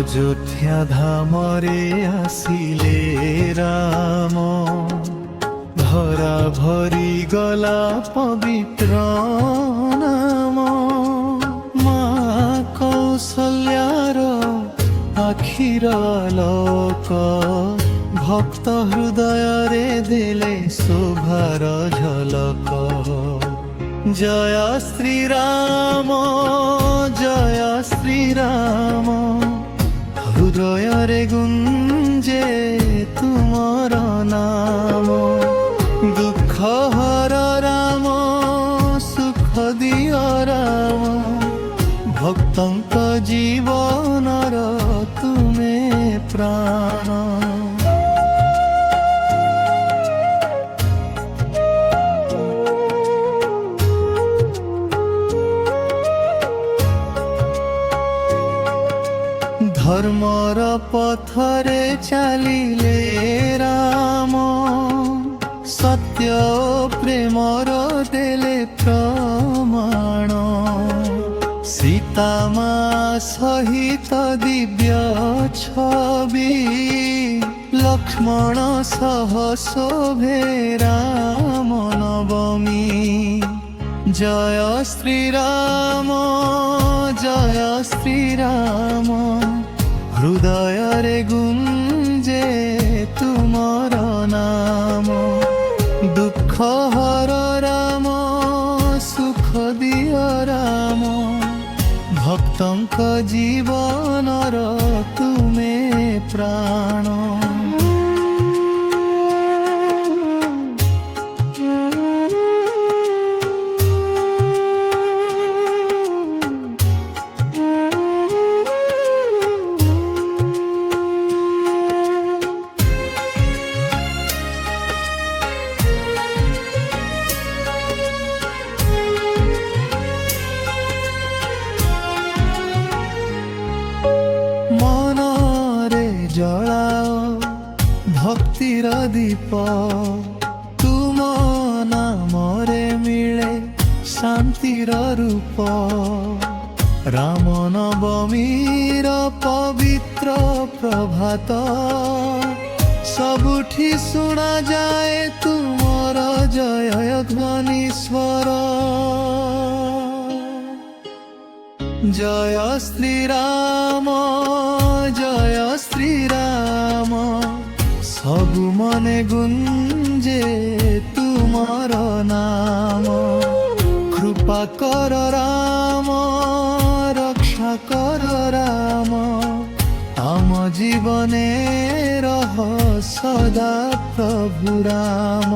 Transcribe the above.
অযোধ্যা ধামরে আসিলে রাম, ধরা ভরি গলা পবিত্র নাম। মা কৌশল্যার আখির আলোক, ভক্ত হৃদୟରେ দেলে শোভার ঝলক। জয় শ্রীরাম, জয় শ্রীরাম, হৃদୟରେ গুঞ্জে তুমর নাম। দুঃখ হর রাম, সুখ দিয় রাম, ভক্তଙ୍କ জীবনর তুমে প্রাণ। ধর্মর পথরে চালিলে রাম, সত্য প্রেমর দেলে প্রমাণ। সীতা মা সহিত দিব্য ছবি, লক্ষ্মণ সহ শোভে রাম নবমী। জয় শ্রীরাম, জয় শ্রীরাম, হৃদୟରେ গুঞ্জে তুমর নাম। দুঃখ হর রাম, সুখ দিয় রাম, ভক্তଙ୍କ জীবনর তুমে প্রাণ। জলাও ভক্তির দীপ, তুম নামরে মিলে শান্তির রূপ। রাম নবমীর পবিত্র প্রভাত, ସବୁଠି শুনা যায় তুমর জয় ধ্বনি স্বর। জয় শ্রীরাম, জয় শ্রীরাম, সবু মনে গুঞ্জে তুমর নাম। কৃপা কর রাম, রক্ষা কর রাম, আম জীবনে রহ সদা প্রভু রাম।